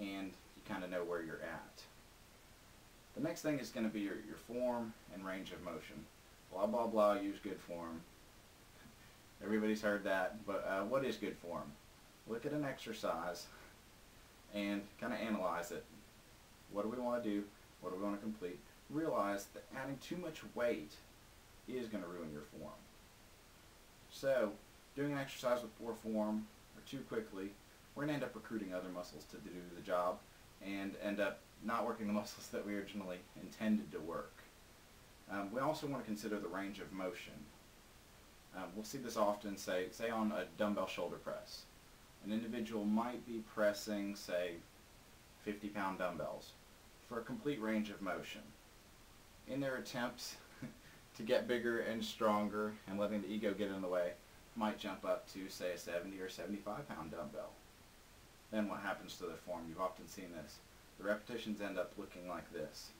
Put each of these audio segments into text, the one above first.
and you kind of know where you're at. The next thing is going to be your form and range of motion. Blah, blah, blah, use good form. Everybody's heard that, but what is good form? Look at an exercise and kind of analyze it. What do we want to do? What do we want to complete? Realize that adding too much weight is going to ruin your form. So, doing an exercise with poor form or too quickly, we're going to end up recruiting other muscles to do the job and end up not working the muscles that we originally intended to work. We also want to consider the range of motion. We'll see this often, say on a dumbbell shoulder press. An individual might be pressing, say, 50-pound dumbbells for a complete range of motion. In their attempts to get bigger and stronger and letting the ego get in the way, might jump up to, say, a 70 or 75-pound dumbbell. Then what happens to their form? You've often seen this. The repetitions end up looking like this.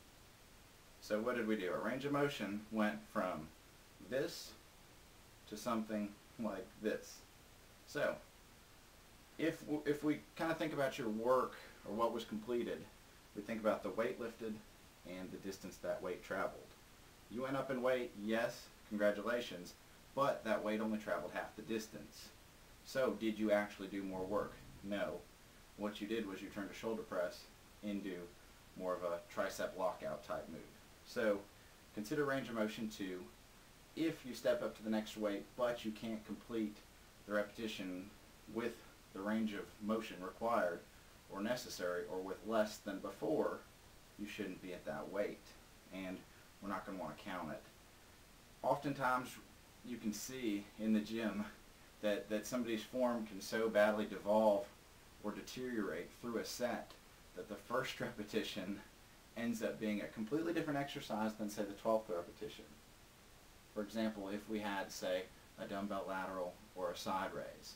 So what did we do? Our range of motion went from this to something like this. So if we kind of think about your work or what was completed, we think about the weight lifted and the distance that weight traveled. You went up in weight, yes, congratulations, but that weight only traveled half the distance. So did you actually do more work? No. What you did was you turned a shoulder press into more of a tricep lockout type move. So consider range of motion too. If you step up to the next weight but you can't complete the repetition with the range of motion required or necessary or with less than before, you shouldn't be at that weight, and we're not going to want to count it. Oftentimes you can see in the gym that somebody's form can so badly devolve or deteriorate through a set that the first repetition ends up being a completely different exercise than, say, the 12th repetition. For example, if we had, say, a dumbbell lateral or a side raise,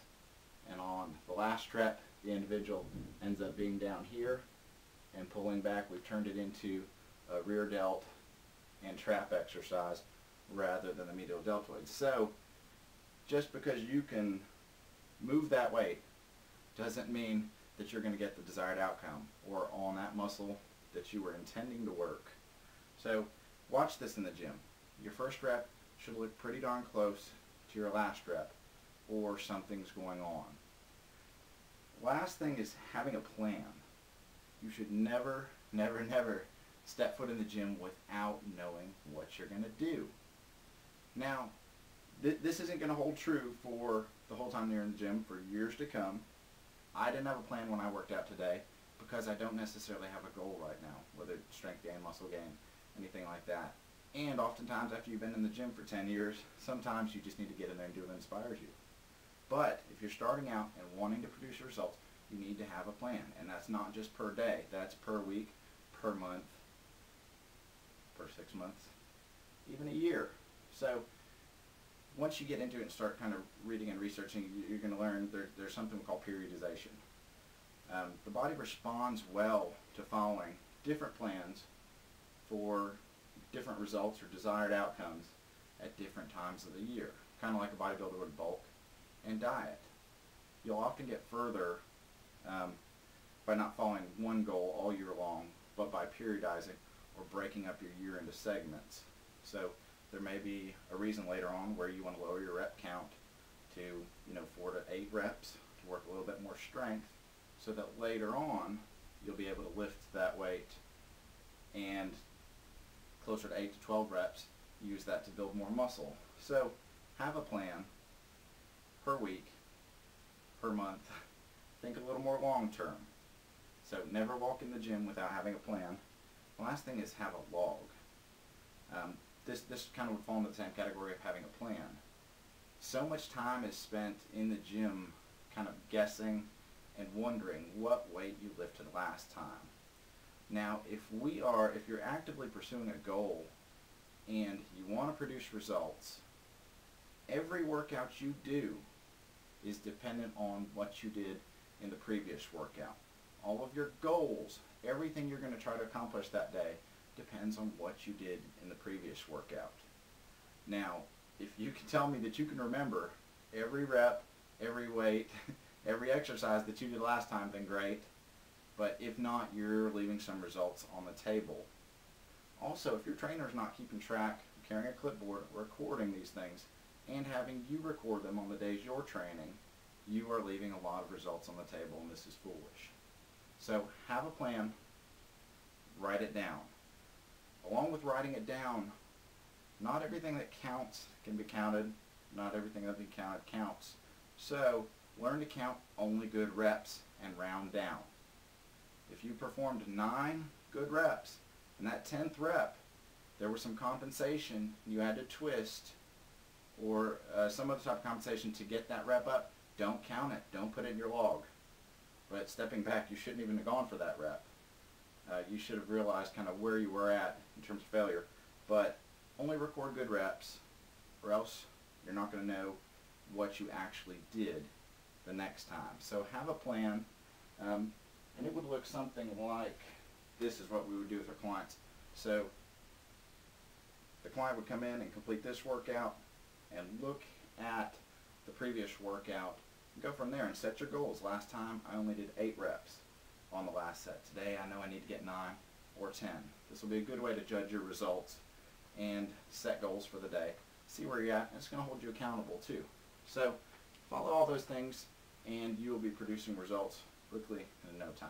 and on the last rep the individual ends up being down here and pulling back, we've turned it into a rear delt and trap exercise rather than the medial deltoid. So just because you can move that weight doesn't mean that you're going to get the desired outcome or on that muscle that you were intending to work. So watch this in the gym. Your first rep should look pretty darn close to your last rep, or something's going on. Last thing is having a plan. You should never, never, never step foot in the gym without knowing what you're going to do. Now, this isn't going to hold true for the whole time you're in the gym for years to come. I didn't have a plan when I worked out today because I don't necessarily have a goal right now, whether it's strength gain, muscle gain, anything like that. And oftentimes after you've been in the gym for 10 years, sometimes you just need to get in there and do what inspires you. But if you're starting out and wanting to produce results, you need to have a plan. And that's not just per day, that's per week, per month, per 6 months, even a year. So once you get into it and start kind of reading and researching, you're going to learn there's something called periodization. The body responds well to following different plans for different results or desired outcomes at different times of the year, kind of like a bodybuilder would bulk and diet. You'll often get further by not following one goal all year long, but by periodizing or breaking up your year into segments. So there may be a reason later on where you want to lower your rep count to 4 to 8 reps to work a little bit more strength, so that later on you'll be able to lift that weight and closer to 8 to 12 reps, use that to build more muscle. So have a plan per week, per month. Think a little more long term. So never walk in the gym without having a plan. The last thing is have a log. This kind of would fall into the same category of having a plan. So much time is spent in the gym kind of guessing and wondering what weight you lifted last time. Now, if you're actively pursuing a goal and you want to produce results, every workout you do is dependent on what you did in the previous workout. All of your goals, everything you're going to try to accomplish that day, depends on what you did in the previous workout. Now, if you can tell me that you can remember every rep, every weight, every exercise that you did last time, then great. But if not, you're leaving some results on the table. Also, if your trainer's not keeping track, carrying a clipboard, recording these things, and having you record them on the days you're training, you are leaving a lot of results on the table, and this is foolish. So have a plan, write it down. Along with writing it down, not everything that counts can be counted, not everything that can be counted counts. So learn to count only good reps and round down. If you performed 9 good reps, and that 10th rep, there was some compensation, you had to twist, or some other type of compensation to get that rep up, don't count it. Don't put it in your log. But stepping back, you shouldn't even have gone for that rep. You should have realized kind of where you were at in terms of failure. But only record good reps, or else you're not going to know what you actually did the next time. So have a plan, and it would look something like this is what we would do with our clients. So the client would come in and complete this workout and look at the previous workout and go from there and set your goals. Last time I only did 8 reps on the last set. Today I know I need to get 9 or 10. This will be a good way to judge your results and set goals for the day. See where you're at, and it's going to hold you accountable too. So follow all those things and you will be producing results quickly and in no time.